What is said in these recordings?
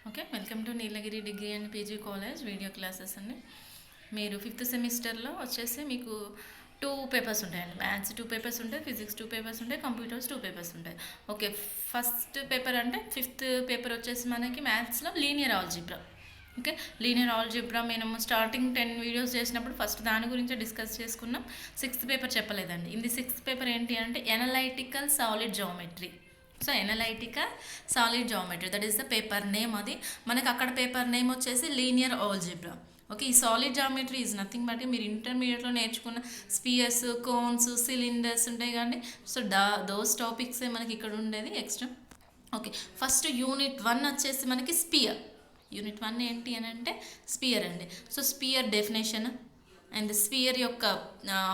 Okay, welcome to Nilgiri degree and PG college video classes అండి. మీరు 5th సెమిస్టర్లో వచ్చేసి మీకు 2 పేపర్స్ ఉంటాయండి. మ్యాథ్స్ 2 పేపర్స్ ఉంటాయి, ఫిజిక్స్ 2 పేపర్స్ ఉంటాయి, కంప్యూటర్స్ 2 పేపర్స్ ఉంటాయి. ఓకే, ఫస్ట్ పేపర్ అంటే 5th పేపర్ వచ్చేసి మనకి మ్యాథ్స్లో linear algebra. Okay, linear algebra మేము స్టార్టింగ్ 10 వీడియోస్ చేసినప్పుడు ఫస్ట్ దాని గురించి డిస్కస్ చేసుకున్నాం. 6th పేపర్ చెప్పలేదండి. ఇది 6th పేపర్ ఏంటి అంటే analytical solid geometry. So analytical solid geometry, that is the paper name. అది మనకి అక్కడ పేపర్ నేమ్ వచ్చేసి లీనియర్ ఆల్జీబ్రా. ఓకే, ఈ solid geometry is nothing but మీరు ఇంటర్మీడియట్లో నేర్చుకున్న స్పియర్స్, కోన్స్, సిలిండర్స్ ఉంటాయి కానీ సో దోస్ టాపిక్సే మనకి ఇక్కడ ఉండేది ఎక్స్ట్రా. ఓకే, ఫస్ట్ యూనిట్ 1 వచ్చేసి మనకి స్పియర్. యూనిట్ 1 ఏంటి అని అంటే స్పియర్ అండి. So sphere definition and sphere యొక్క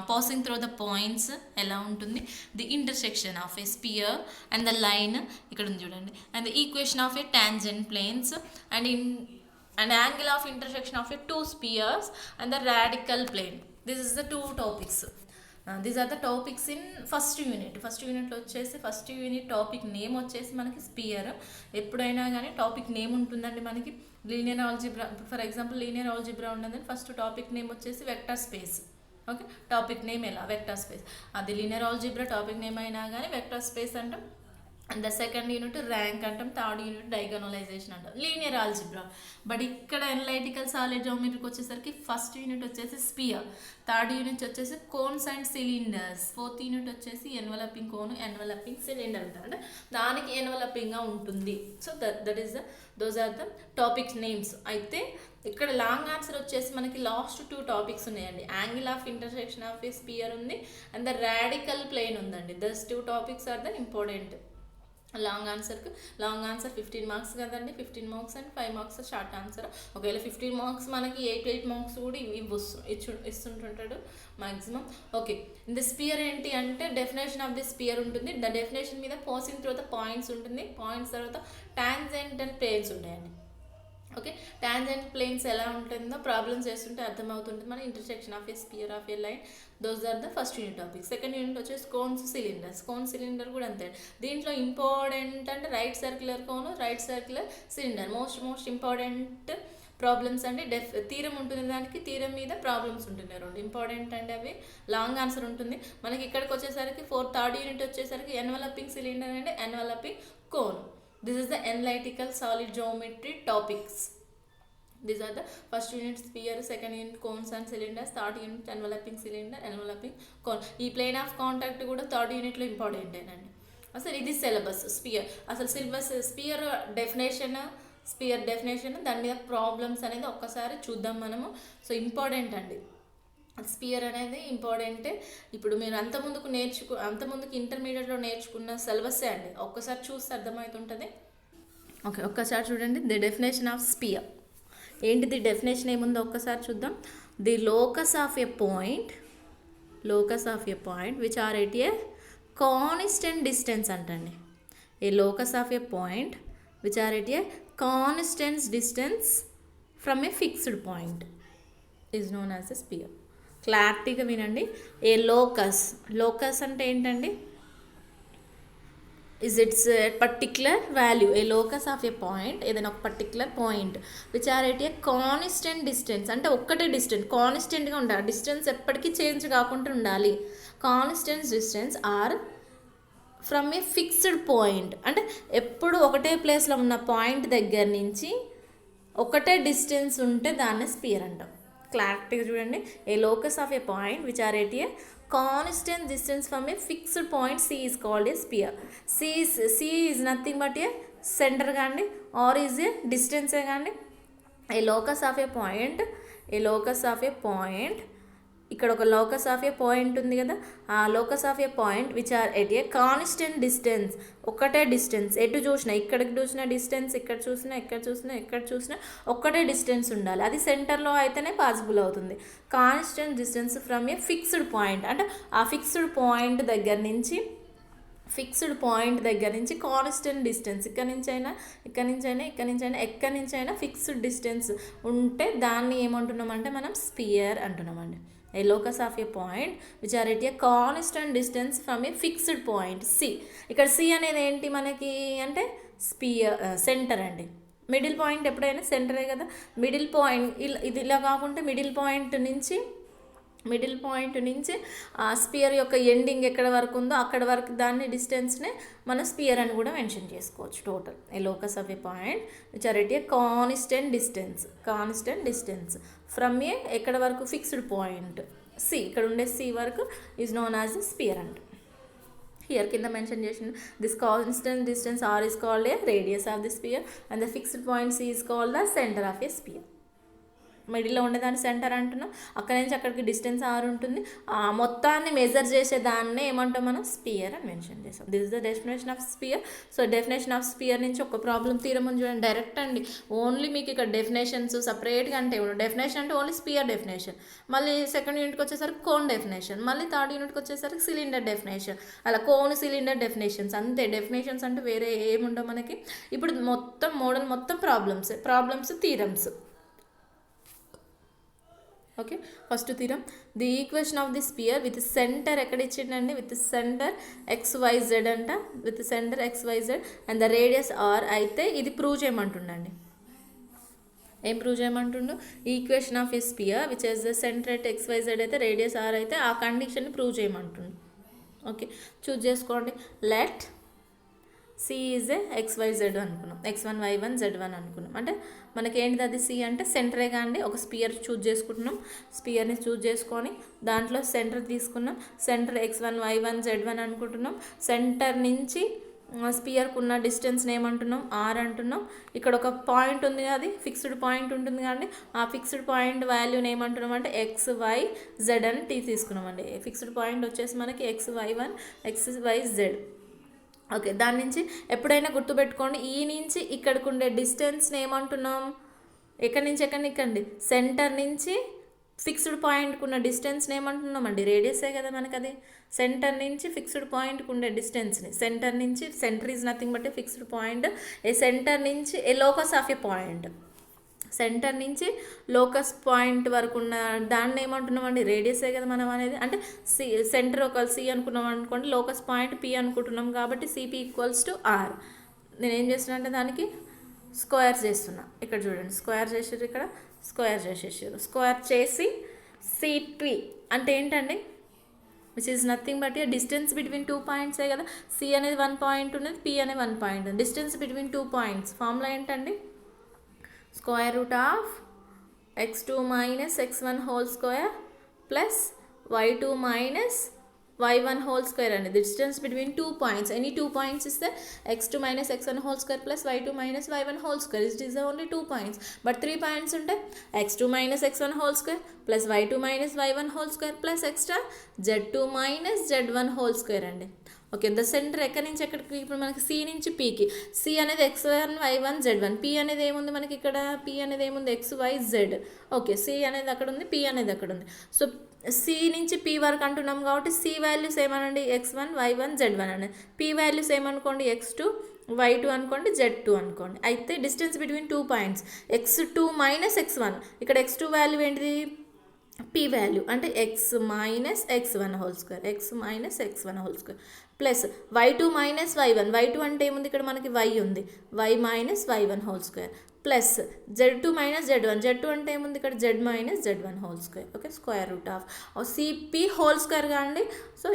పాసింగ్ త్రూ ద పాయింట్స్ ఎలా ఉంటుంది, the intersection of a sphere and the line ఇక్కడ ఉంది చూడండి, and the equation of a tangent planes and angle of intersection of a 2 spheres and the radical plane. This is the 2 topics. These are the topics in first unit. First యూనిట్లో వచ్చేసి first unit topic name వచ్చేసి మనకి spear. ఎప్పుడైనా కానీ topic name ఉంటుందండి మనకి. Linear algebra, for example linear algebra ఉన్నదని first topic name వచ్చేసి vector space. Okay, topic name ఎలా వెక్టర్ స్పేస్, అది లీనియర్ ఆల్జీబ్రా టాపిక్ నేమ్ అయినా కానీ వెక్టర్ స్పేస్ అంటాం. And the second unit rank అంటాం, థర్డ్ యూనిట్ డయాగోనలైజేషన్ అంటాం, లీనియర్ ఆల్జీబ్రా. బట్ ఇక్కడ ఎనలైటికల్ సాలిడ్ జామెట్రీకి వచ్చేసరికి ఫస్ట్ యూనిట్ వచ్చేసి స్పియర్, థర్డ్ యూనిట్ వచ్చేసి cones and cylinders, fourth unit వచ్చేసి ఎన్వలపింగ్ కోన్, ఎన్వలపింగ్ సిలిండర్ అంటారు, అంటే దానికి ఎన్వలపింగ్గా ఉంటుంది. So that is those are the topics names. అయితే ఇక్కడ లాంగ్ ఆన్సర్ వచ్చేసి మనకి లాస్ట్ 2 టాపిక్స్ ఉన్నాయండి. Angle of intersection of a sphere ఉంది అండ్ ద రాడికల్ ప్లేన్ ఉందండి. Thus 2 topics are the important. Long answer 15 marks కదండి. 15 marks and 5 marks short answer. ఒకవేళ 15 marks మనకి 8 మార్క్స్ కూడా ఇస్తుంటుంటాడు maximum. Okay, in the sphere ఏంటి అంటే డెఫినేషన్ ఆఫ్ ది స్పియర్ ఉంటుంది. ద డెఫినేషన్ మీద పాసింగ్ తర్వాత పాయింట్స్ ఉంటుంది, పాయింట్స్ తర్వాత టాంజెంట్ అండ్ ప్లేన్స్ ఉంటాయండి. ఓకే, టాంజెంట్ ప్లేన్స్ ఎలా ఉంటుందో ప్రాబ్లమ్స్ చేస్తుంటే అర్థమవుతుంటుంది మన intersection of a sphere of a line. Those are the first unit topic. Second unit వచ్చేసి కోన్స్ సిలిండర్స్. కోన్ సిలిండర్ కూడా అంతే. దీంట్లో ఇంపార్టెంట్ అంటే right circular cone, right circular cylinder most important problems అండి. తీరం ఉంటుంది, దానికి తీరం మీద ప్రాబ్లమ్స్ ఉంటున్నాయి 2 ఇంపార్టెంట్ అండి. అవి లాంగ్ ఆన్సర్ ఉంటుంది మనకి. ఇక్కడికి వచ్చేసరికి థర్డ్ యూనిట్ వచ్చేసరికి enveloping cylinder and enveloping cone. This is the analytical solid geometry topics. These are the first unit sphere, second unit cones and cylinders, third unit enveloping cylinder, enveloping cone. ఈ plane of contact కూడా third యూనిట్లో important అండి. అసలు ఇది syllabus spear. అసలు syllabus spear definition దాని మీద problems అనేది ఒక్కసారి చూద్దాం మనము. సో ఇంపార్టెంట్ అండి స్పియర్ అనేది ఇంపార్టెంటే. ఇప్పుడు మీరు అంతముందుకు ఇంటర్మీడియట్లో నేర్చుకున్న సిలబస్సే అండి. ఒక్కసారి చూస్తే అర్థమవుతుంటుంది. ఓకే, ఒక్కసారి చూడండి. ది డెఫినేషన్ ఆఫ్ స్పియర్ ఏంటిది, డెఫినేషన్ ఏముందో ఒక్కసారి చూద్దాం. The locus of a point which are at a constant distance అంటండి. A locus of a point which are at a constant distance from a fixed point is known as a sphere. క్లారిటీగా వినండి. A locus అంటే ఏంటండి, is it's particular value. A locus of a point, ఏదైనా ఒక particular point which are at a constant distance, అంటే ఒక్కటే distance కాన్స్టెంట్గా ఉండాలి, డిస్టెన్స్ ఎప్పటికీ చేంజ్ కాకుండా ఉండాలి. Constant distance or from a fixed point, అంటే ఎప్పుడు ఒకటే ప్లేస్లో ఉన్న పాయింట్ దగ్గర నుంచి ఒకటే డిస్టెన్స్ ఉంటే దాన్ని స్పియర్ అంటాం. క్లారిటీగా చూడండి. A locus of a point which are at a constant distance from a fixed point c is called a sphere. C is nothing but a centre కానీ ఆర్ ఈజ్ ఏ డిస్టెన్సే కానీ. A locus of a point ఇక్కడ ఒక locus of a point ఉంది కదా, ఆ locus of a point which are at a constant distance, ఒకటే distance. ఎటు చూసినా, ఇక్కడికి చూసిన డిస్టెన్స్, ఇక్కడ చూసినా ఒక్కటే డిస్టెన్స్ ఉండాలి. అది సెంటర్లో అయితేనే పాసిబుల్ అవుతుంది. Constant distance from a fixed point, అంటే ఆ ఫిక్స్డ్ పాయింట్ దగ్గర నుంచి కాన్స్టెంట్ డిస్టెన్స్ ఎక్కడి నుంచైనా ఫిక్స్డ్ డిస్టెన్స్ ఉంటే దాన్ని ఏమంటున్నామంటే మనం spear అంటున్నామండి. A locus of a point which are at a constant distance from a fixed point C. ఇక్కడ C అనేది ఏంటి మనకి అంటే స్పియర్ సెంటర్ అండి. మిడిల్ పాయింట్ ఎప్పుడైనా సెంటరే కదా. మిడిల్ పాయింట్ ఇది ఇలా కాకుండా మిడిల్ పాయింట్ నుంచి స్పియర్ యొక్క ఎండింగ్ ఎక్కడ వరకు ఉందో అక్కడ వరకు దాన్ని డిస్టెన్స్నే మనం స్పియర్ అని కూడా మెన్షన్ చేసుకోవచ్చు. Total a locus of a point which are at a constant distance from a ఎక్కడ వరకు ఫిక్స్డ్ పాయింట్ సి, ఇక్కడ ఉండే సి వరకు is known as a sphere అంట. హియర్ కింద మెన్షన్ చేసిన this constant distance r is called a radius of the sphere and the fixed point c is called the centre of a sphere. మిడిల్లో ఉండేదాన్ని centre అంటున్నాం, అక్కడి నుంచి అక్కడికి distance are ఉంటుంది. మొత్తాన్ని మెజర్ చేసేదాన్నే ఏమంటాం మనం స్పియర్ అని మెన్షన్ చేస్తాం. This is the definition of spear. So definition of spear నుంచి ఒక ప్రాబ్లం థీరం ఉంది చూడండి, డైరెక్ట్ అండి. ఓన్లీ మీకు ఇక్కడ డెఫినేషన్స్ సపరేట్గా అంటే డెఫినేషన్ అంటే ఓన్లీ స్పియర్ డెఫినేషన్, మళ్ళీ సెకండ్ యూనిట్కి వచ్చేసరికి కోన్ డెఫినేషన్, మళ్ళీ థర్డ్ యూనిట్కి వచ్చేసరికి సిలిండర్ డెఫినేషన్, అలా కోన్ సిలిండర్ డెఫినేషన్స్ అంతే. డెఫినేషన్స్ అంటే వేరే ఏముండవు మనకి. ఇప్పుడు మొత్తం మోడల్ మొత్తం problems theorems. Okay, first theorem the equation of the sphere with centre ఎక్కడ ఇచ్చిండండి, విత్ సెంటర్ XYZ అంట, with centre XYZ and the radius R అయితే ఇది ప్రూవ్ చేయమంటుండండి. ఏం ప్రూవ్ చేయమంటుండు, equation of a sphere which is the centre at XYZ అయితే radius R అయితే ఆ కండిషన్ ప్రూవ్ చేయమంటుండు. ఓకే, చూజ్ చేసుకోండి. Let see is a XYZ అనుకున్నాం, X1 Y1 Z1 అనుకున్నాం. అంటే మనకి ఏంటిది అది సి అంటే సెంటరే కాండి. ఒక స్పియర్ చూజ్ చేసుకుంటున్నాం, స్పియర్ని చూజ్ చేసుకొని దాంట్లో సెంటర్ తీసుకున్నాం. సెంటర్ X1 Y1 Z1 అనుకుంటున్నాం. సెంటర్ నుంచి స్పియర్కు ఉన్న డిస్టెన్స్ని ఏమంటున్నాం, ఆర్ అంటున్నాం. ఇక్కడ ఒక పాయింట్ ఉంది, అది ఫిక్స్డ్ పాయింట్ ఉంటుంది కానీ ఆ ఫిక్స్డ్ పాయింట్ వాల్యూని ఏమంటున్నాం అంటే XYZ అని తీసుకున్నామండి. ఫిక్స్డ్ పాయింట్ వచ్చేసి మనకి XY1 XYZ. ఓకే, దాని నుంచి ఎప్పుడైనా గుర్తుపెట్టుకోండి, ఈ నుంచి ఇక్కడికి ఉండే డిస్టెన్స్ని ఏమంటున్నాం, ఎక్కడి నుంచి ఇక్కండి సెంటర్ నుంచి ఫిక్స్డ్ పాయింట్కి ఉన్న డిస్టెన్స్ని ఏమంటున్నాం అండి, రేడియసే కదా మనకు. అది సెంటర్ నుంచి ఫిక్స్డ్ పాయింట్కి ఉండే డిస్టెన్స్ని, centre is nothing but a fixed point. A centre నుంచి a locus of a point, centre నుంచి లోకస్ పాయింట్ వరకు ఉన్న దాన్ని ఏమంటున్నాం అండి, రేడియసే కదా మనం అనేది. అంటే సి సెంటర్ ఒక సి అనుకున్నాం అనుకోండి, లోకస్ పాయింట్ పి అనుకుంటున్నాం కాబట్టి సిపి ఈక్వల్స్ టు ఆర్. నేను ఏం చేస్తున్నా అంటే దానికి స్క్వేర్ చేస్తున్నా. ఇక్కడ చూడండి, స్క్వేర్ చేసారు, ఇక్కడ స్క్వేర్ చేసేసారు. స్క్వేర్ చేసి సిపి అంటే ఏంటండి, which is nothing but a distance between 2 పాయింట్సే కదా. సి అనేది 1 పాయింట్ ఉన్నది, పి అనేది 1 పాయింట్ ఉంది. డిస్టెన్స్ బిట్వీన్ 2 పాయింట్స్ ఫార్ములా ఏంటండి, square root of x2 minus x1 whole square plus y2 minus y1 whole square and the distance between 2 points. Any 2 points is the x2 minus x1 whole square plus y2 minus y1 whole square. It is only 2 points. But 3 points unte x2 minus x1 whole square plus y2 minus y1 whole square plus extra z2 minus z1 whole square అండి. Okay, the centre ఎక్కడి నుంచి ఎక్కడికి, ఇప్పుడు మనకి C నుంచి పీకి, C అనేది X1 Y1 Z1, P అనేది ఏముంది మనకి ఇక్కడ, పి అనేది ఏముంది XYZ. ఓకే, సి అనేది అక్కడ ఉంది, పి అనేది అక్కడ ఉంది. సో సి నుంచి పి వరకు అంటున్నాం కాబట్టి సి వాల్యూస్ ఏమనండి X1 Y1 Z1 అండి. పి వాల్యూస్ ఏమనుకోండి X2 Y2 అనుకోండి, Z2 అనుకోండి. అయితే distance between 2 points X2 minus X1, ఇక్కడ X2 వాల్యూ ఏంటిది పి వాల్యూ అంటే x minus x1 whole square, x minus x1 whole square plus y2 minus y1, y2 అంటే ఏముంది ఇక్కడ మనకి y ఉంది, y minus y1 whole square plus z2 minus z1, z2 అంటే ఏముంది ఇక్కడ z minus z1 whole square. Okay, square root of cp whole square కాండి. So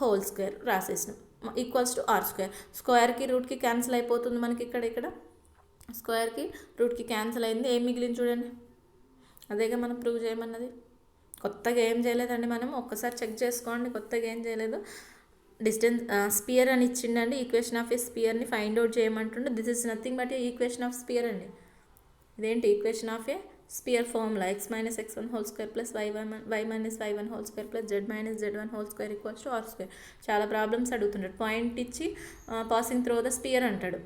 whole square రాసేసినాం ఈక్వల్స్ టు ఆర్ స్క్వేర్. స్క్వేర్కి రూట్కి క్యాన్సిల్ అయిపోతుంది మనకి ఇక్కడ స్క్వేర్కి రూట్కి క్యాన్సిల్ అయింది. ఏం మిగిలింది చూడండి, అదేగా మనం ప్రూవ్ చేయమన్నది. కొత్తగా ఏం చేయలేదండి, మనం ఒక్కసారి చెక్ చేసుకోండి, కొత్తగా ఏం చేయలేదు. డిస్టెన్స్ స్పియర్ అని ఇచ్చిండండి, ఈక్వేషన్ ఆఫ్ ఏ స్పియర్ని ఫైండ్ అవుట్ చేయమంటుండే. This is nothing but a equation of sphere అండి. ఇదేంటి equation of a sphere formula x minus x1 whole square plus y minus y1 whole square plus z minus z1 whole square equals to r square. చాలా problems అడుగుతుంటాడు, point ఇచ్చి passing through the sphere అంటాడు,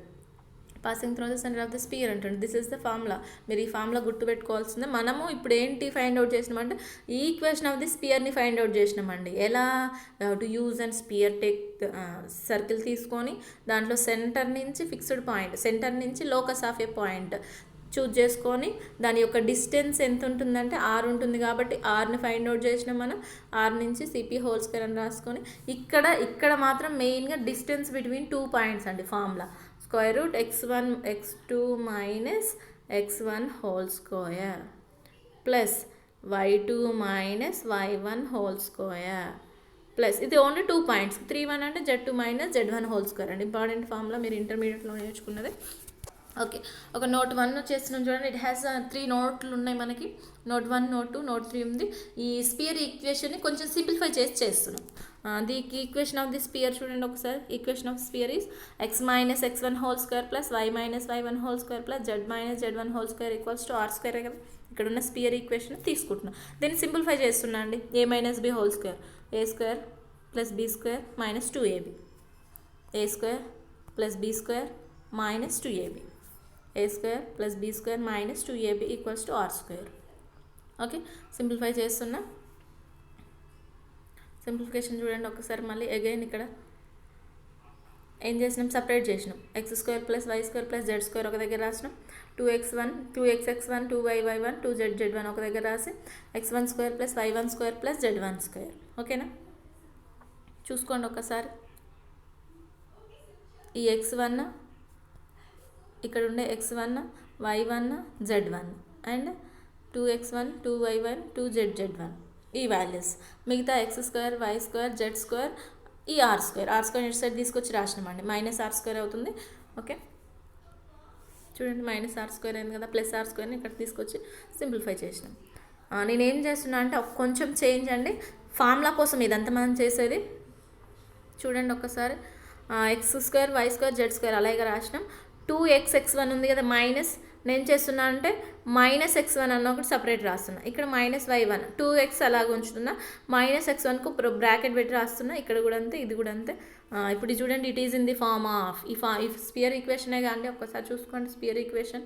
passing through the centre of the sphere అంటాడు. This is the formula. మీరు ఈ formula గుర్తుపెట్టుకోవాల్సిందే. మనము ఇప్పుడు ఏంటి ఫైండ్ అవుట్ చేసినామంటే ఈ ఈక్వేషన్ ఆఫ్ ది స్పియర్ని ఫైండ్ అవుట్ చేసినామండి. ఎలా to use and sphere take circle తీసుకొని దాంట్లో సెంటర్ నుంచి ఫిక్స్డ్ పాయింట్, సెంటర్ నుంచి locus of a point choose చేసుకొని దాని యొక్క డిస్టెన్స్ ఎంత ఉంటుందంటే ఆర్ ఉంటుంది కాబట్టి ఆర్ని ఫైండ్ అవుట్ చేసినాం మనం. ఆర్ నుంచి సిపి హోల్ స్క్వేర్ అని రాసుకొని ఇక్కడ మాత్రం మెయిన్గా డిస్టెన్స్ బిట్వీన్ 2 పాయింట్స్ అండి formula. Square root x1 x2 minus x1 whole square plus y2 minus y1 whole square plus ఇది ఓన్లీ 2 పాయింట్స్ 3 1 అంటే z2 minus z1 whole square అండి. ఇంపార్టెంట్ ఫార్ములా మీరు ఇంటర్మీడియట్లో నేర్చుకున్నది. ఓకే, ఒక నోట్ 1 చేస్తున్నాం చూడండి. ఇట్ హ్యాస్ 3 నోట్లు ఉన్నాయి మనకి. నోట్ 1, నోట్ 2, నోట్ 3 ఉంది. ఈ స్పియర్ ఈక్వేషన్ని కొంచెం సింప్లిఫై చేస్తున్నాం. The equation of the spear చూడండి ఒకసారి. Equation of spear is x minus x1 whole square plus y minus y1 whole square plus z minus z1 whole square equals to r square కదా. ఇక్కడ ఉన్న spear equation తీసుకుంటున్నాం. దీన్ని simplify చేస్తున్నా అండి. a minus b whole square a square plus b square minus 2ab a square plus b square minus 2ab a square plus b square minus 2ab equals to r square. Okay, simplify చేస్తున్నా. Simplification చూడండి ఒకసారి మళ్ళీ again. ఇక్కడ ఏం చేసినాం, separate చేసినాం. x square plus y square plus z square ఒక దగ్గర రాసినాం. 2x1 2xx1 2y1 2zz1 ఒక దగ్గర రాసి x1 square plus y1 square plus z1 square. ఓకేనా, చూసుకోండి ఒకసారి. ఈ x1 ఇక్కడ ఉండే x1 y1 z1 and 2x1 2y1 2zz1 ఈ వాల్యూస్. మిగతా x square y square z square ఈ r స్క్వేర్ ఇటు సైడ్ తీసుకొచ్చి రాసినామండి. మైనస్ r స్క్వేర్ అవుతుంది. ఓకే, చూడండి మైనస్ r స్క్వేర్ అయింది కదా. ప్లస్ r స్క్వేర్ని ఇక్కడ తీసుకొచ్చి సింప్లిఫై చేసినాం. నేనేం చేస్తున్నా అంటే కొంచెం చేంజ్ అండి. ఫార్ములా కోసం ఇదంతా మనం చేసేది. చూడండి ఒక్కసారి. x square y square z square అలాగే రాసినాం. 2xx1 ఉంది కదా మైనస్. నేను చేస్తున్నా అంటే మైనస్ x1 అన్న ఒకటి సపరేట్ రాస్తున్నా. ఇక్కడ మైనస్ y1 2x అలాగ ఉంచుతున్నా. మైనస్ x1కు బ్రాకెట్ పెట్టి రాస్తున్నా. ఇక్కడ కూడా అంతే, ఇది కూడా అంతే. ఇప్పుడు చూడండి, it is in the form of ఈ స్పియర్ ఈక్వేషనే కానీ ఒక్కసారి చూసుకోండి. స్పియర్ ఈక్వేషన్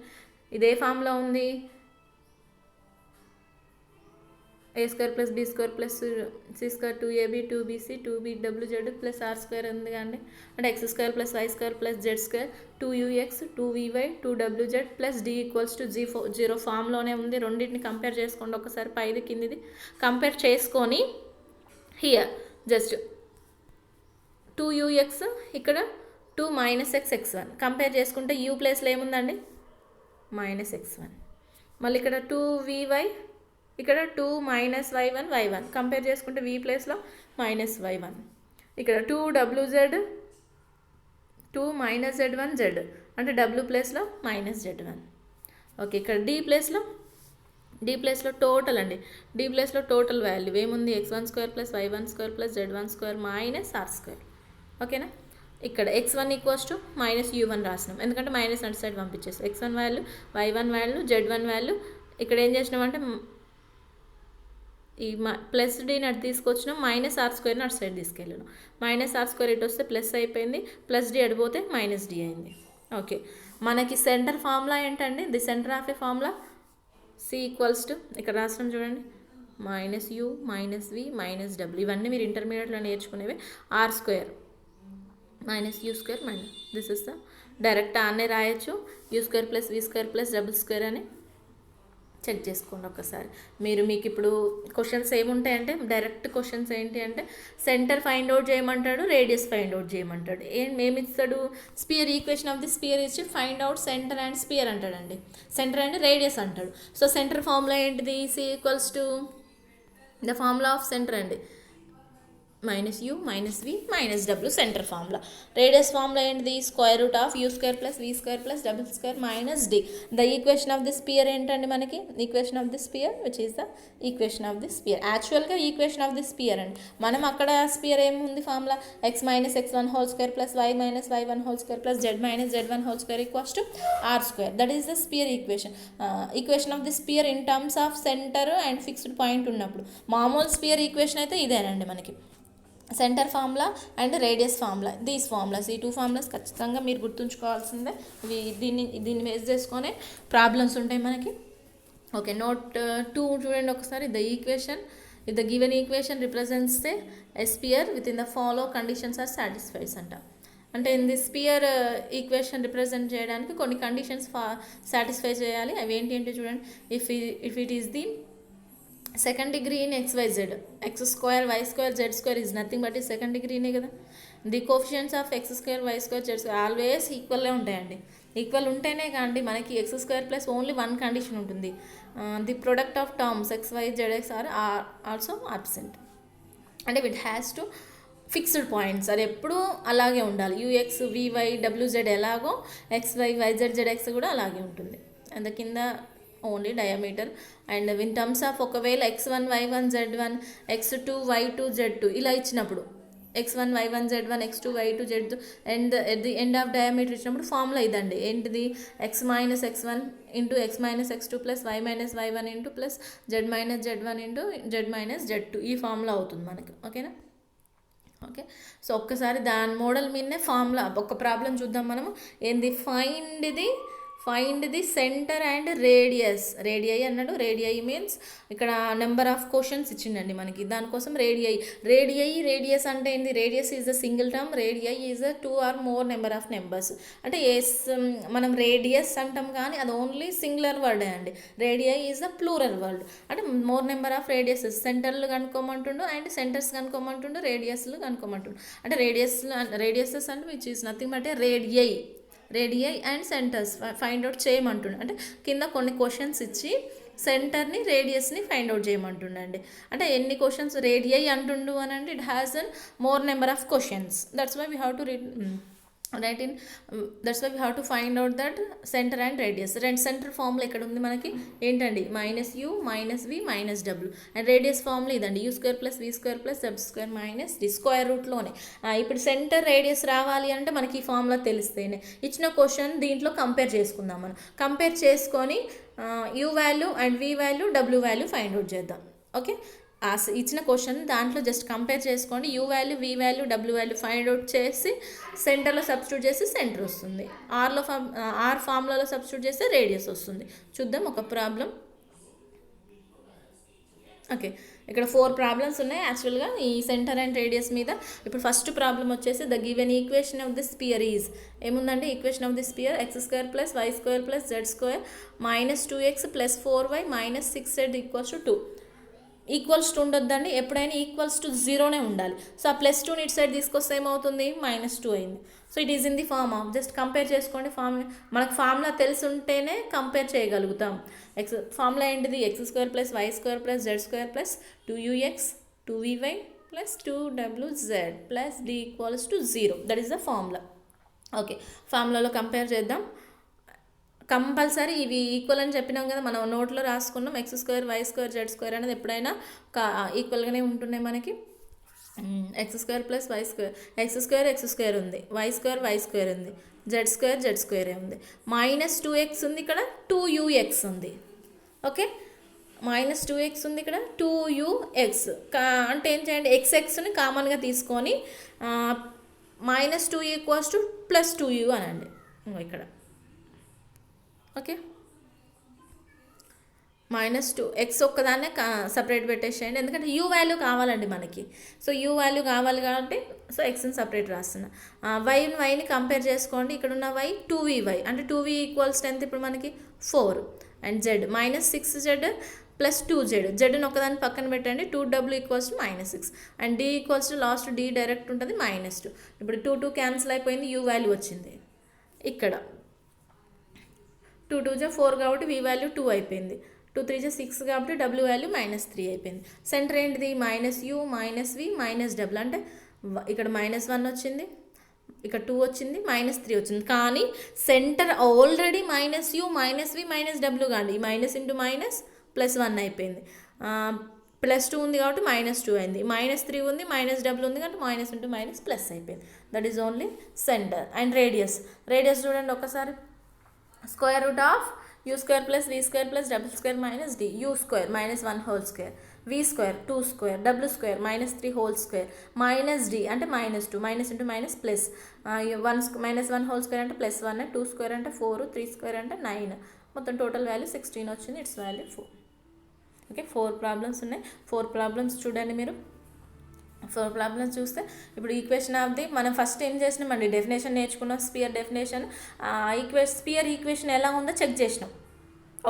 ఇదే ఫామ్లో ఉంది. a square plus b square plus c square 2ab 2bc 2bwz plus r square ఉంది కానీ అంటే x square plus y square plus z square 2ux 2vy 2wz plus d equals to 0 ఫామ్లోనే ఉంది. రెండింటిని compare చేసుకోండి ఒకసారి. పైది కిందిది కంపేర్ చేసుకొని హియర్ జస్ట్ 2ux ఇక్కడ 2 మైనస్ x1 కంపేర్ చేసుకుంటే u ప్లేస్లో ఏముందండి మైనస్ x1. మళ్ళీ ఇక్కడ 2vy ఇక్కడ 2 మైనస్ y1 కంపేర్ చేసుకుంటే v ప్లేస్లో మైనస్ y1. ఇక్కడ 2wz 2 మైనస్ z1 z అంటే w ప్లేస్లో మైనస్ z1. ఓకే, ఇక్కడ d ప్లేస్లో టోటల్ అండి. d ప్లేస్లో టోటల్ వాల్యూ ఏముంది x1 square plus y1 square plus z1 square minus r square. ఓకేనా, ఇక్కడ x1 equals to minus u1 రాసినాం. ఎందుకంటే మైనస్ అటు సైడ్ పంపించేస్తాం. x1 value y1 value z1 value ఇక్కడ ఏం చేసినామంటే ఈ ప్లస్ డీని అటు తీసుకొచ్చినాం. మైనస్ r స్క్వేర్ని అటు సైడ్ తీసుకెళ్ళాను. మైనస్ r స్క్వేర్ ఇటు వస్తే ప్లస్ అయిపోయింది. ప్లస్ d అడిపోతే మైనస్ d అయింది. ఓకే, మనకి సెంటర్ ఫార్ములా ఏంటండి? The centre of A formula c equals to ఇక్కడ రాసినాం చూడండి. Minus u minus v minus w ఇవన్నీ మీరు ఇంటర్మీడియట్లో నేర్చుకునేవి. r square minus u square minus this is the direct ఆనే రాయొచ్చు. u square plus v square plus double square అని check చేసుకోండి ఒకసారి. మీకు ఇప్పుడు క్వశ్చన్స్ ఏముంటాయంటే డైరెక్ట్ క్వశ్చన్స్ ఏంటి అంటే సెంటర్ ఫైండ్ అవుట్ చేయమంటాడు, రేడియస్ ఫైండ్ అవుట్ చేయమంటాడు. ఏమి ఇస్తాడు? Sphere equation of the sphere ఇచ్చి find out centre and sphere అంటాడండి. సెంటర్ అండ్ రేడియస్ అంటాడు. సో సెంటర్ ఫార్ములా ఏంటిది? c equals to the formula of centre అండి. Minus u minus v minus w centre formula. Radius formula ఏంటిది? Square root of u square plus v square plus double square minus d. The equation of the spear ఏంటండి మనకి? Equation of the spear which is the equation of the spear. యాక్చువల్గా equation of the spear అండి. మనం అక్కడ spear ఏముంది formula? x minus x1 whole square plus y minus y1 whole square plus z minus z1 whole square equals to r square. That is the spear equation. Equation of the spear in terms of centre and fixed point ఉన్నప్పుడు. మామూలు spear equation అయితే ఇదేనండి మనకి. Centre formula and radius formula. These formulas ఈ 2 formulas ఖచ్చితంగా మీరు గుర్తుంచుకోవాల్సిందే. దీన్ని base చేసుకొని ప్రాబ్లమ్స్ ఉంటాయి మనకి. ఓకే, నోట్ 2 చూడండి ఒకసారి. The equation if the given equation represents a sphere with in the follow conditions are satisfied అంట. అంటే in the sphere equation represent చేయడానికి కొన్ని కండిషన్స్ సాటిస్ఫై చేయాలి. అవి ఏంటి చూడండి. If it is the second degree in xyz, x square y square z square is nothing but ఈ second డిగ్రీనే కదా. The coefficients of x square y square z square always ఈక్వల్లే ఉంటాయండి. ఈక్వల్ ఉంటేనే కానీ మనకి x square plus only one condition ఉంటుంది, the product of terms x y z x are also absent. అంటే it has to fixed points, అది ఎప్పుడూ అలాగే ఉండాలి. యూఎక్స్ వివై డబ్ల్యూజెడ్ ఎలాగో ఎక్స్వై వైజెడ్ జెడ్ఎక్స్ కూడా అలాగే ఉంటుంది. అండ్ కింద only diameter. And in terms of ఒకవేళ x1 y1 z1 x2 y2 z2 ఇలా ఇచ్చినప్పుడు x1 y1 z1 x2 y2 z2 and at the end of diameter ఇచ్చినప్పుడు ఫార్ములా ఇదండి. ఏంటిది? x minus x1 into x minus x2 plus y minus y1 into plus z minus z1 into z minus z2 ఈ formula అవుతుంది మనకి. ఓకేనా? Okay, so ఒక్కసారి దాని model మీదనే ఫార్ములా ఒక ప్రాబ్లం చూద్దాం మనము. ఏంది? Find the centre and radius. Radii అన్నాడు. రేడియై మీన్స్ ఇక్కడ నెంబర్ ఆఫ్ క్వశ్చన్స్ ఇచ్చిండండి మనకి, దానికోసం రేడియస్ అంటే ఏంది? Radius is the single term, radii is the 2 or more number of numbers. అంటే మనం రేడియస్ అంటాం కానీ అది ఓన్లీ సింగులర్ వర్డ్ అండి. Radii is the plural word. అంటే మోర్ నెంబర్ ఆఫ్ రేడియసెస్, సెంటర్లు కనుక్కోమంటుండు అండ్ సెంటర్స్ కనుక్కోమంటుండు, రేడియస్లు కనుక్కోమంటుండు. అంటే రేడియసెస్ అంటే which is nothing but radii and centres find out చేయమంటుండే. అంటే కింద కొన్ని క్వశ్చన్స్ ఇచ్చి సెంటర్ని రేడియస్ని ఫైండ్ అవుట్ చేయమంటుండండి. అంటే ఎన్ని క్వశ్చన్స్ రేడియై అంటుండు అని అంటే it has an more number of questions. That's why we have to that's why we have to find out that centre and radius. Centre formula ఇక్కడ ఉంది మనకి ఏంటండి? Minus u minus v minus డబ్ల్యూ. And radius formula ఇదండి, u square plus v square plus z square minus d square రూట్లోనే. ఇప్పుడు centre radius రావాలి అంటే మనకి ఈ ఫార్ములా తెలిస్తేనే. ఇచ్చిన క్వశ్చన్ దీంట్లో కంపేర్ చేసుకుందాం. మనం కంపేర్ చేసుకొని u value and v value డబ్ల్యూ వాల్యూ ఫైండ్ అవుట్ చేద్దాం. ఓకే, ఇచ్చిన క్వశ్చన్ దాంట్లో జస్ట్ కంపేర్ చేసుకోండి. యూ వాల్యూ వి వాల్యూ డబ్ల్యూ వాల్యూ ఫైండ్ అవుట్ చేసి సెంటర్లో సబ్స్టిట్యూట్ చేసి సెంటర్ వస్తుంది. ఆర్ ఫార్ములాలో సబ్స్టిట్యూట్ చేస్తే రేడియస్ వస్తుంది. చూద్దాం ఒక ప్రాబ్లం. ఓకే, ఇక్కడ 4 ప్రాబ్లమ్స్ ఉన్నాయి యాక్చువల్గా ఈ సెంటర్ అండ్ రేడియస్ మీద. ఇప్పుడు ఫస్ట్ ప్రాబ్లం వచ్చేసి the given equation of the sphere is ఏముందంటే equation of the sphere x square plus y square plus z square minus 2x plus 4y minus 6z equals to 2. Equals to ఉండొద్దండి, ఎప్పుడైనా equals to 0నే ఉండాలి. So ఆ +2 ఇటు side తీసుకొస్తే ఏమవుతుంది? -2 అయింది. So it is in the form of, just compare చేసుకోండి. మనకు ఫార్ములా తెలిసి ఉంటేనే కంపేర్ చేయగలుగుతాం. ఫార్ములా ఏంటిది? X square plus y square plus z square plus 2ux 2vy plus 2wz plus d equals to 0. That is the formula. Okay, ఫార్ములాలో compare చేద్దాం. Compulsory ఇవి equal అని చెప్పినాం కదా, మనం నోట్లో రాసుకున్నాం. X square y square z square అనేది ఎప్పుడైనా ఈక్వల్గానే ఉంటున్నాయి మనకి. X square plus y square, x square ఉంది, వై స్క్వేర్ ఉంది, జెడ్ స్క్వేర్ ఉంది, -2x ఉంది, ఇక్కడ 2ux ఉంది. ఓకే, -2x ఉంది, ఇక్కడ 2ux. అంటే ఏం చేయండి? xని కామన్గా తీసుకొని -2 ఈక్వల్స్ టు +2u అనండి ఇక్కడ. ఓకే, -2x ఒక్కదాన్నే సపరేట్ పెట్టేసేయండి, ఎందుకంటే యూ వాల్యూ కావాలండి మనకి. సో యూ వాల్యూ కావాలి కాబట్టి సో ఎక్స్ని సపరేట్ రాస్తున్నా. వైని కంపేర్ చేసుకోండి. ఇక్కడ ఉన్న వై 2vy అంటే 2v ఈక్వల్స్ 10 ఇప్పుడు మనకి 4. And Z -6z plus 2z, జెడ్ని ఒకదాన్ని పక్కన పెట్టండి. 2w equals to -6 and d equals to last d direct ఉంటుంది -2. ఇప్పుడు 2 క్యాన్సిల్ అయిపోయింది, యూ వాల్యూ వచ్చింది. ఇక్కడ 2 2 4 కాబట్టి v వాల్యూ 2 అయిపోయింది. 2 3 6 కాబట్టి w వాల్యూ -3 అయిపోయింది. సెంటర్ ఏంటిది? -u -v -w అంటే ఇక్కడ -1 వచ్చింది, ఇక్కడ 2 వచ్చింది, -3 వచ్చింది. కానీ centre already -u -v -w కాండి, మైనస్ ఇంటూ మైనస్ +1 అయిపోయింది. +2 ఉంది కాబట్టి -2 అయింది, -3 ఉంది -w ఉంది కాబట్టి మైనస్ ఇంటూ మైనస్ ప్లస్ అయిపోయింది. That is only centre. And radius చూడండి ఒకసారి. Square root of u square plus v square plus double square minus d, u square -1 whole square, v square 2 square, w square -3 whole square, minus d అంటే -2, minus into minus plus, -1 whole square అంటే +1, 2 square అంటే 4, 3 square అంటే 9, మొత్తం total value 16 వచ్చింది. It's value 4. Okay, 4 problems ఉన్నాయి. 4 problems చూడండి మీరు. 4 problems చూస్తే ఇప్పుడు ఈక్వేషన్ ఆఫ్ ది మనం ఫస్ట్ ఏం చేసినామండి? డెఫినేషన్ నేర్చుకున్నాం, స్పియర్ డెఫినేషన్. స్పియర్ ఈక్వేషన్ ఎలా ఉందో చెక్ చేసినాం.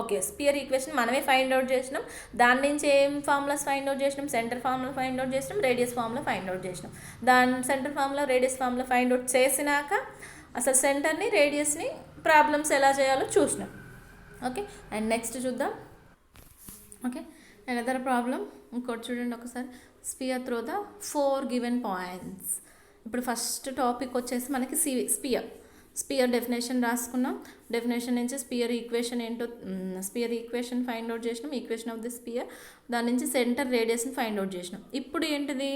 ఓకే, స్పియర్ ఈక్వేషన్ మనమే ఫైండ్ అవుట్ చేసినాం. దాని నుంచి ఏం ఫార్ములాస్ ఫైండ్ అవుట్ చేసినాం? సెంటర్ ఫార్ములా ఫైండ్ అవుట్ చేసినాం, రేడియస్ ఫార్ములా ఫైండ్ అవుట్ చేసినాం. దాని centre formula radius formula find out చేసినాక అసలు సెంటర్ని రేడియస్ని ప్రాబ్లమ్స్ ఎలా చేయాలో చూసినాం. ఓకే, అండ్ నెక్స్ట్ చూద్దాం. ఓకే, అండ్ అదర్ ప్రాబ్లం ఇంకోటి చూడండి ఒకసారి. Sphere through the 4 given points. ఇప్పుడు ఫస్ట్ టాపిక్ వచ్చేసి మనకి స్పియర్ డెఫినేషన్ రాసుకున్నాం. డెఫినేషన్ నుంచి స్పియర్ ఈక్వేషన్ ఏంటో, స్పియర్ ఈక్వేషన్ ఫైండ్ అవుట్ చేసినాం, ఈక్వేషన్ ఆఫ్ ది స్పియర్. దాని నుంచి సెంటర్ రేడియస్ని ఫైండ్ అవుట్ చేసినాం. ఇప్పుడు ఏంటిది,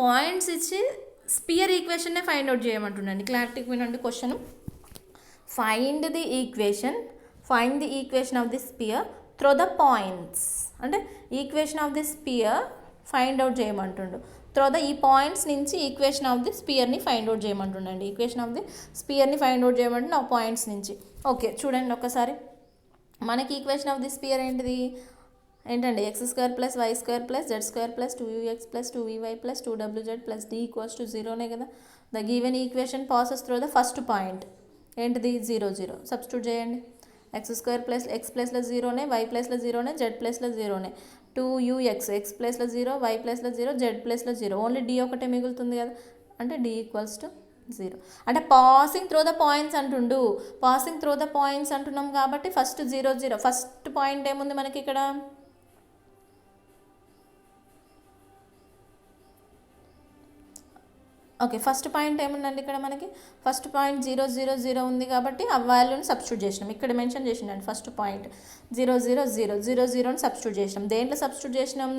పాయింట్స్ ఇచ్చి స్పియర్ ఈక్వేషన్నే ఫైండ్ అవుట్ చేయమంటుండండి. క్లారిటీకి వినండి question. Find the equation of the sphere through the points. అంటే equation of the sphere find out చేయమంటుండు. తర్వాత ఈ పాయింట్స్ నుంచి ఈక్వేషన్ ఆఫ్ ది స్పియర్ని ఫైండ్ అవుట్ చేయమంటుండండి. ఈక్వేషన్ ఆఫ్ ది స్పియర్ని ఫైండ్ అవుట్ చేయమంటుండే ఆ పాయింట్స్ నుంచి. ఓకే, చూడండి ఒకసారి. మనకి ఈక్వేషన్ ఆఫ్ ది స్పియర్ ఏంటండి, x² + y² + z² + 2ux + 2vy + 2wz + d = 0నే కదా. The given equation passes through the first point ఏంటిది, 0 0. సబ్స్టిట్యూట్ చేయండి. x² + x ప్లేస్లో 0నే, y ప్లేస్లో 0నే, z ప్లేస్లో 0నే. 2ux x ప్లేస్లో 0, y ప్లేస్లో 0, z ప్లేస్లో 0. ఓన్లీ d ఒకటే మిగులుతుంది కదా, అంటే d = 0. అంటే పాసింగ్ త్రూ ద పాయింట్స్ అంటుండు. పాసింగ్ త్రూ ద పాయింట్స్ అంటున్నాం కాబట్టి ఫస్ట్ 0 0. ఫస్ట్ పాయింట్ ఏముంది మనకి ఇక్కడ, ఓకే, ఫస్ట్ పాయింట్ ఏముందండి ఇక్కడ మనకి, ఫస్ట్ పాయింట్ 0 0 0 ఉంది కాబట్టి ఆ వాల్యూని సబ్స్టిట్యూట్ చేసినాం. ఇక్కడ మెన్షన్ చేసినాం ఫస్ట్ పాయింట్ 0 0 0 0 0ని సబ్స్టిట్యూట్ చేసినాం. దేంట్లో సబ్స్టిట్యూట్ చేసినాం,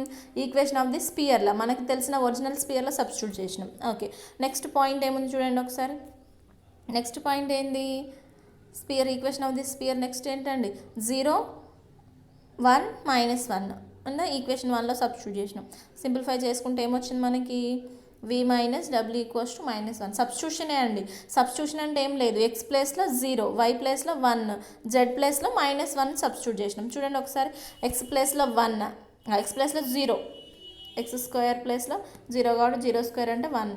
ఈక్వేషన్ ఆఫ్ ది స్పియర్లో, మనకి తెలిసిన ఒరిజినల్ స్పియర్లో సబ్స్టిట్యూట్ చేసినాం. ఓకే, నెక్స్ట్ పాయింట్ ఏముంది చూడండి ఒకసారి. నెక్స్ట్ పాయింట్ ఏంది, sphere equation of the sphere next ఏంటండి, 0 1 -1 అన్న ఈక్వేషన్ 1లో సబ్స్టిట్యూట్ చేసినాం. సింప్లిఫై చేసుకుంటే ఏమొచ్చింది మనకి, v - w = -1. సబ్స్టిట్యూషనే అండి. సబ్స్టిట్యూషన్ అంటే ఏం లేదు, x ప్లేస్లో 0, y ప్లేస్లో 1, z ప్లేస్లో -1 సబ్స్టిట్యూట్ చేసినాం. చూడండి ఒకసారి. x ప్లేస్లో 1, x ప్లేస్లో 0, x² ప్లేస్లో 0 కాబట్టి 0² అంటే 1,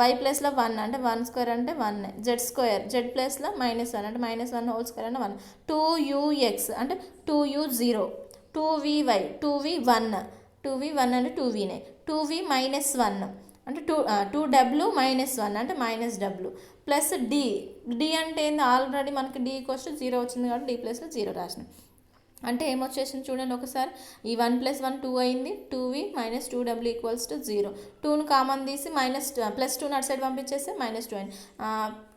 y ప్లేస్లో 1 అంటే 1² అంటే 1, z ప్లేస్లో -1 అంటే -1² అంటే 1, 2ux అంటే 2u0, 2vy 2v1 అంటే 2vనే, 2v - 1 అంటే 2w - 1 అంటే -w ప్లస్ d అంటే ఏంది, ఆల్రెడీ మనకి d = 0 వచ్చింది కాబట్టి d ప్లేస్లో 0 రాసినాం. అంటే ఏమొచ్చేసింది చూడండి ఒకసారి. ఈ 1 + 1 2 అయింది, 2v - 2w = 0. 2ను కామన్ తీసి +2ను అటు సైడ్ పంపించేస్తే -2 అయింది.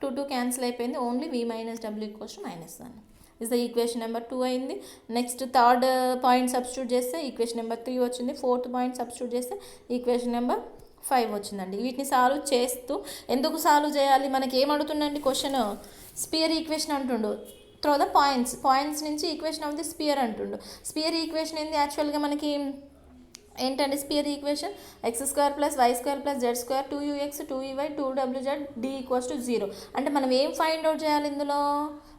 2 2 క్యాన్సిల్ అయిపోయింది. Only v - w = -1 is the equation number 2 అయింది. నెక్స్ట్ థర్డ్ పాయింట్ సబ్స్టిట్యూట్ చేస్తే ఈక్వేషన్ నెంబర్ 3 వచ్చింది. ఫోర్త్ పాయింట్ సబ్స్టిట్యూట్ చేస్తే ఈక్వేషన్ నెంబర్ 5 వచ్చిందండి. వీటిని సాల్వ్ చేస్తూ, ఎందుకు సాల్వ్ చేయాలి, మనకి ఏమడుగుతుందండి క్వశ్చన్, స్పియర్ ఈక్వేషన్ అంటుండు. త్రూ ద పాయింట్స్ నుంచి ఈక్వేషన్ ఆఫ్ ది స్పియర్ అంటుండు. స్పియర్ ఈక్వేషన్ ఏంది యాక్చువల్గా మనకి ఏంటండి, spear equation x² + y² + z², 2ux 2vy 2wz d = 0. అంటే మనం ఏం ఫైండ్ అవుట్ చేయాలి ఇందులో,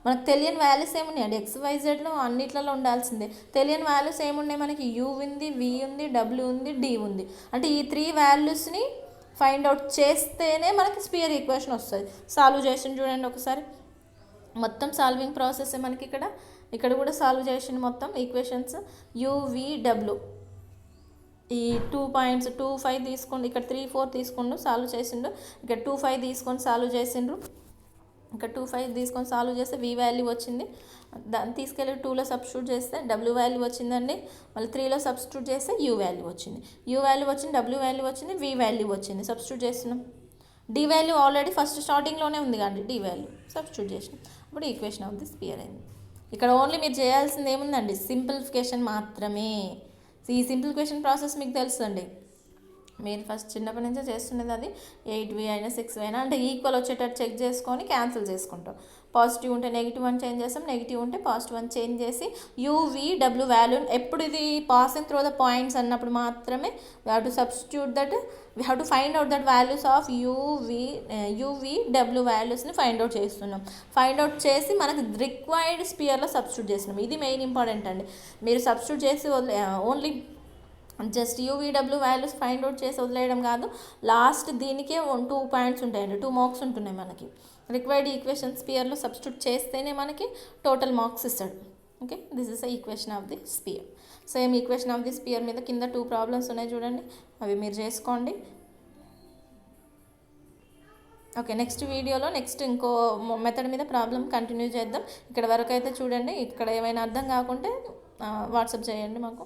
మనకు తెలియని వాల్యూస్ ఏమున్నాయండి, XYZలో అన్నిట్లలో ఉండాల్సిందే. తెలియని వాల్యూస్ ఏమున్నాయి మనకి, u ఉంది, v ఉంది, w ఉంది, d ఉంది. అంటే ఈ 3 వాల్యూస్ని ఫైండ్ అవుట్ చేస్తేనే మనకి స్పియర్ ఈక్వేషన్ వస్తుంది. సాల్వ్ చేసి చూడండి ఒకసారి. మొత్తం సాల్వింగ్ ప్రాసెస్ మనకి ఇక్కడ కూడా సాల్వ్ చేసిండు మొత్తం ఈక్వేషన్స్. u, v, w ఈ 2 పాయింట్స్ 2 5 తీసుకోండి, ఇక్కడ 3 4 తీసుకోండు సాల్వ్ చేసిండు. ఇక్కడ 2 5 తీసుకొని సాల్వ్ చేసిండ్రు. ఇక్కడ 2 5 తీసుకొని సాల్వ్ చేస్తే v వాల్యూ వచ్చింది. దాన్ని తీసుకెళ్ళి 2లో సబ్స్టిట్యూట్ చేస్తే w వాల్యూ వచ్చిందండి. మళ్ళీ 3లో సబ్స్టిట్యూట్ చేస్తే u వాల్యూ వచ్చింది. u వాల్యూ వచ్చింది, w వాల్యూ వచ్చింది, v వాల్యూ వచ్చింది. సబ్స్టిట్యూట్ చేస్తున్నాం. d వాల్యూ ఆల్రెడీ ఫస్ట్ స్టార్టింగ్లోనే ఉంది కానీ d వాల్యూ సబ్స్టిట్యూట్ చేసినాం. ఇప్పుడు ఈక్వేషన్ ఆఫ్ ది స్పియర్ అయింది. ఇక్కడ ఓన్లీ మీరు చేయాల్సింది ఏముందండి, సింప్లిఫికేషన్ మాత్రమే. ఈ సింప్లిఫికేషన్ ప్రాసెస్ మీకు తెలుసండి, మీరు ఫస్ట్ చిన్నప్పటి నుంచే చేస్తున్నది. అది 8v అయినా 6v అయినా అంటే ఈక్వల్ వచ్చేటట్టు చెక్ చేసుకొని క్యాన్సిల్ చేసుకుంటాం. పాజిటివ్ ఉంటే నెగిటివ్ అని చేంజ్ చేస్తాం, నెగిటివ్ ఉంటే పాజిటివ్ అని చేంజ్ చేసి u, v, w వాల్యూ ఎప్పుడు ఇది పాసింగ్ త్రూ ద పాయింట్స్ అన్నప్పుడు మాత్రమే we have to substitute that, we have to find out that values of u, v, w వాల్యూస్ని ఫైండ్ అవుట్ చేస్తున్నాం. ఫైండ్ అవుట్ చేసి మనకు రిక్వైర్డ్ స్పియర్లో సబ్స్టిట్యూట్ చేస్తున్నాం. ఇది మెయిన్ ఇంపార్టెంట్ అండి. మీరు సబ్స్టిట్యూట్ చేసి only just u, v, w values find out చేసి వదిలేయడం కాదు. లాస్ట్ దీనికే 2 పాయింట్స్ ఉంటాయండి, 2 మార్క్స్ ఉంటున్నాయి మనకి. రిక్వైర్డ్ ఈక్వేషన్ స్పియర్లో సబ్స్టిట్యూట్ చేస్తేనే మనకి టోటల్ మార్క్స్ ఇస్తాడు. Okay, this is the equation of the spear. Same equation of the spear మీద కింద 2 ప్రాబ్లమ్స్ ఉన్నాయి చూడండి, అవి మీరు చేసుకోండి. ఓకే, నెక్స్ట్ వీడియోలో నెక్స్ట్ ఇంకో మెథడ్ మీద ప్రాబ్లం కంటిన్యూ చేద్దాం. ఇక్కడ వరకు అయితే చూడండి, ఇక్కడ ఏమైనా అర్థం కాకుంటే వాట్సాప్ చేయండి మాకు.